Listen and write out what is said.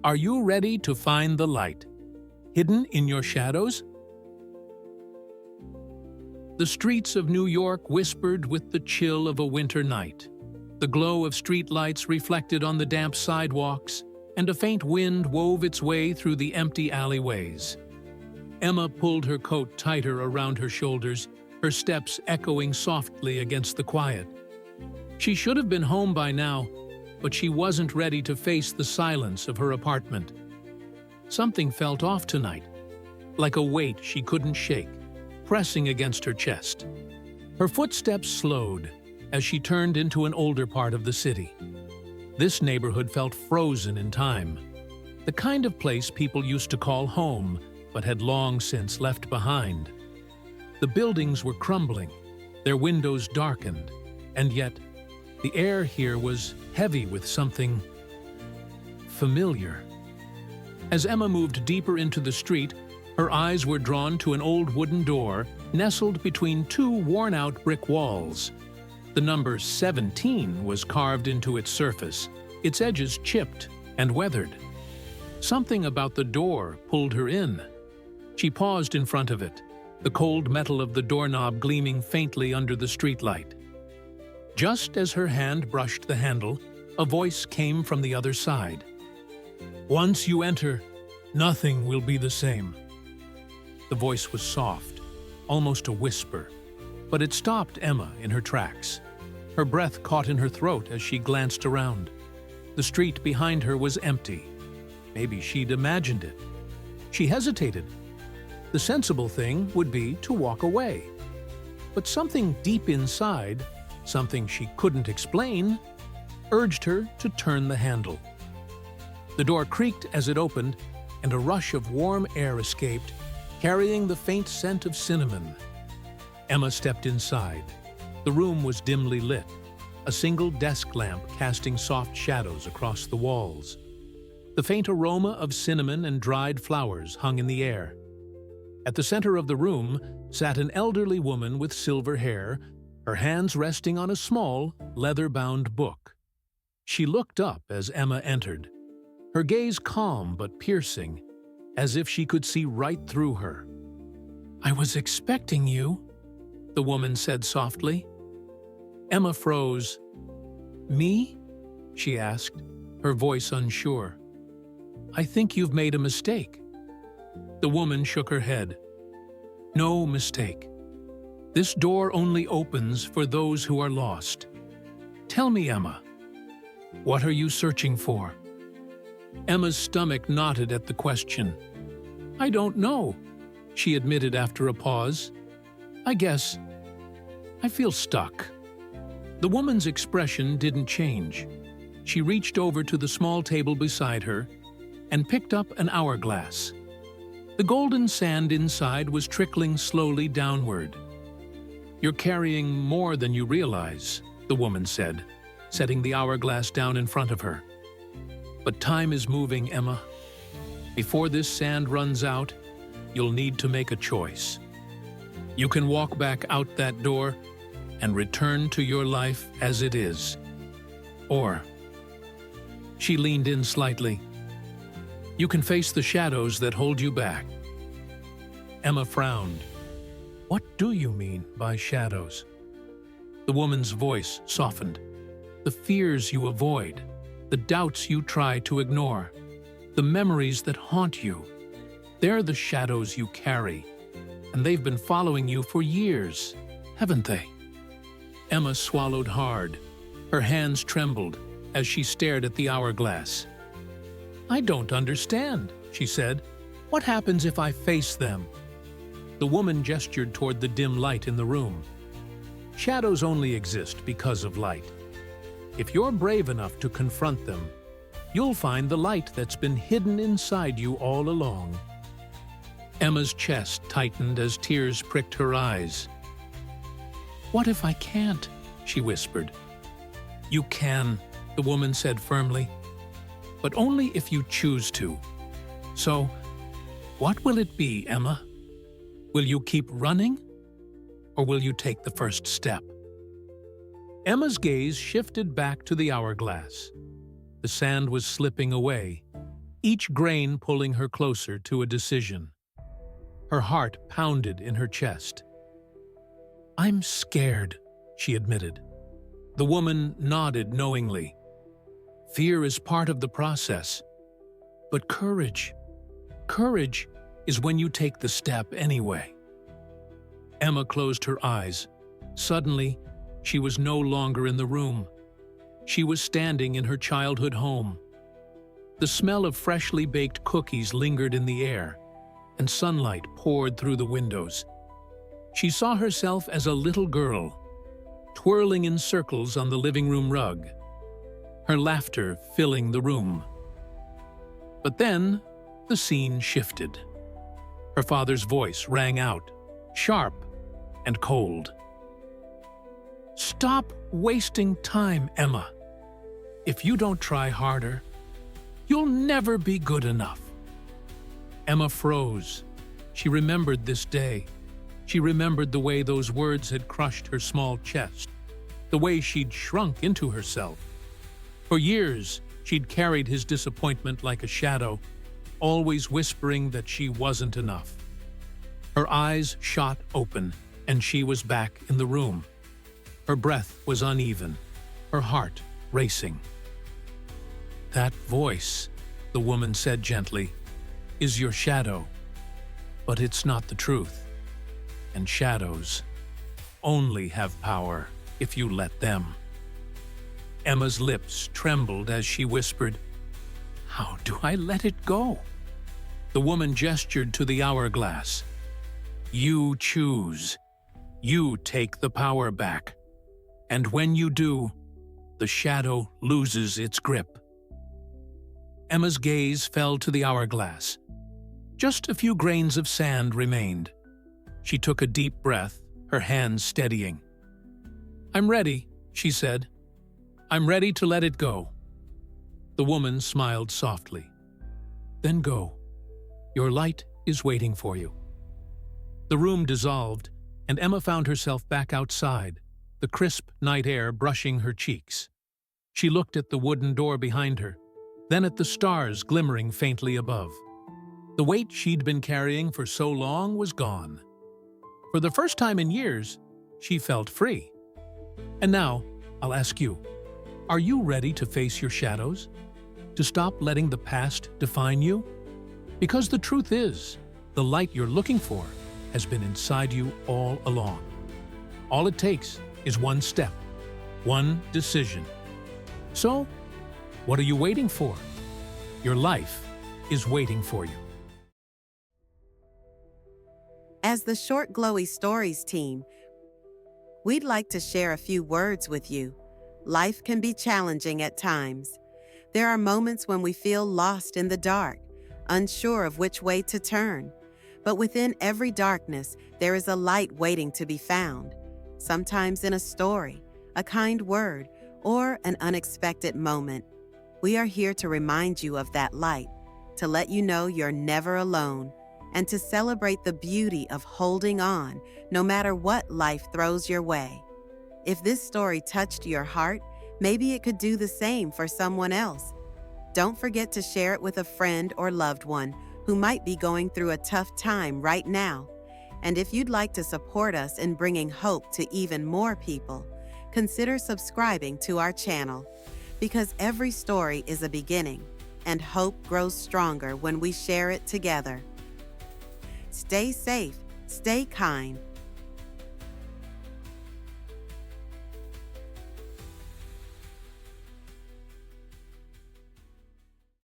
Are you ready to find the light hidden in your shadows? The streets of New York whispered with the chill of a winter night. The glow of street lights reflected on the damp sidewalks, and a faint wind wove its way through the empty alleyways. Emma pulled her coat tighter around her shoulders, her steps echoing softly against the quiet. She should have been home by now, but she wasn't ready to face the silence of her apartment. Something felt off tonight, like a weight she couldn't shake, pressing against her chest. Her footsteps slowed as she turned into an older part of the city. This neighborhood felt frozen in time, the kind of place people used to call home but had long since left behind. The buildings were crumbling, their windows darkened, and yet the air here was heavy with something familiar. As Emma moved deeper into the street, her eyes were drawn to an old wooden door nestled between two worn-out brick walls. The number 17 was carved into its surface, its edges chipped and weathered. Something about the door pulled her in. She paused in front of it, the cold metal of the doorknob gleaming faintly under the streetlight. Just as her hand brushed the handle, a voice came from the other side. "Once you enter, nothing will be the same." The voice was soft, almost a whisper, but it stopped Emma in her tracks. Her breath caught in her throat as she glanced around. The street behind her was empty. Maybe she'd imagined it. She hesitated. The sensible thing would be to walk away. But something deep inside, something she couldn't explain, urged her to turn the handle. The door creaked as it opened, and a rush of warm air escaped, carrying the faint scent of cinnamon. Emma stepped inside. The room was dimly lit, a single desk lamp casting soft shadows across the walls. The faint aroma of cinnamon and dried flowers hung in the air. At the center of the room sat an elderly woman with silver hair, her hands resting on a small, leather-bound book. She looked up as Emma entered, her gaze calm but piercing, as if she could see right through her. "I was expecting you," the woman said softly. Emma froze. "Me?" she asked, her voice unsure. "I think you've made a mistake." The woman shook her head. "No mistake. This door only opens for those who are lost. Tell me, Emma, what are you searching for?" Emma's stomach knotted at the question. "I don't know," she admitted after a pause. "I guess I feel stuck." The woman's expression didn't change. She reached over to the small table beside her and picked up an hourglass. The golden sand inside was trickling slowly downward. "You're carrying more than you realize," the woman said, setting the hourglass down in front of her. "But time is moving, Emma. Before this sand runs out, you'll need to make a choice. You can walk back out that door and return to your life as it is. Or," she leaned in slightly, "you can face the shadows that hold you back." Emma frowned. "What do you mean by shadows?" The woman's voice softened. "The fears you avoid, the doubts you try to ignore, the memories that haunt you. They're the shadows you carry, and they've been following you for years, haven't they?" Emma swallowed hard. Her hands trembled as she stared at the hourglass. "I don't understand," she said. "What happens if I face them?" The woman gestured toward the dim light in the room. "Shadows only exist because of light. If you're brave enough to confront them, you'll find the light that's been hidden inside you all along." Emma's chest tightened as tears pricked her eyes. "What if I can't?" she whispered. "You can," the woman said firmly, "but only if you choose to. So, what will it be, Emma? Will you keep running, or will you take the first step?" Emma's gaze shifted back to the hourglass. The sand was slipping away. each grain pulling her closer to a decision. Her heart pounded in her chest. "I'm scared," she admitted. The woman nodded knowingly. Fear is part of the process. But courage is when you take the step anyway. Emma closed her eyes. Suddenly, she was no longer in the room. She was standing in her childhood home. The smell of freshly baked cookies lingered in the air, and sunlight poured through the windows. She saw herself as a little girl, twirling in circles on the living room rug, her laughter filling the room. But then, the scene shifted. Her father's voice rang out, sharp and cold. "Stop wasting time, Emma. If you don't try harder, you'll never be good enough." Emma froze. She remembered this day. She remembered the way those words had crushed her small chest, the way she'd shrunk into herself. For years, she'd carried his disappointment like a shadow, always whispering that she wasn't enough. Her eyes shot open, and she was back in the room. Her breath was uneven, her heart racing. "That voice," the woman said gently, "is your shadow, but it's not the truth. And shadows only have power if you let them." Emma's lips trembled as she whispered, "How do I let it go?" The woman gestured to the hourglass. "You choose. You take the power back. And when you do, the shadow loses its grip." Emma's gaze fell to the hourglass. Just a few grains of sand remained. She took a deep breath, her hands steadying. "I'm ready," she said. "I'm ready to let it go." The woman smiled softly. "Then go. Your light is waiting for you." The room dissolved, and Emma found herself back outside, the crisp night air brushing her cheeks. She looked at the wooden door behind her, then at the stars glimmering faintly above. The weight she'd been carrying for so long was gone. For the first time in years, she felt free. And now, I'll ask you, are you ready to face your shadows? To stop letting the past define you? Because the truth is, the light you're looking for has been inside you all along. All it takes is one step, one decision. So, what are you waiting for? Your life is waiting for you. As the Short Glowy Stories team, we'd like to share a few words with you. Life can be challenging at times. There are moments when we feel lost in the dark, unsure of which way to turn. But within every darkness, there is a light waiting to be found. Sometimes in a story, a kind word, or an unexpected moment. We are here to remind you of that light, to let you know you're never alone, and to celebrate the beauty of holding on no matter what life throws your way. If this story touched your heart, maybe it could do the same for someone else. Don't forget to share it with a friend or loved one who might be going through a tough time right now. And if you'd like to support us in bringing hope to even more people, consider subscribing to our channel. Because every story is a beginning, and hope grows stronger when we share it together. Stay safe, stay kind,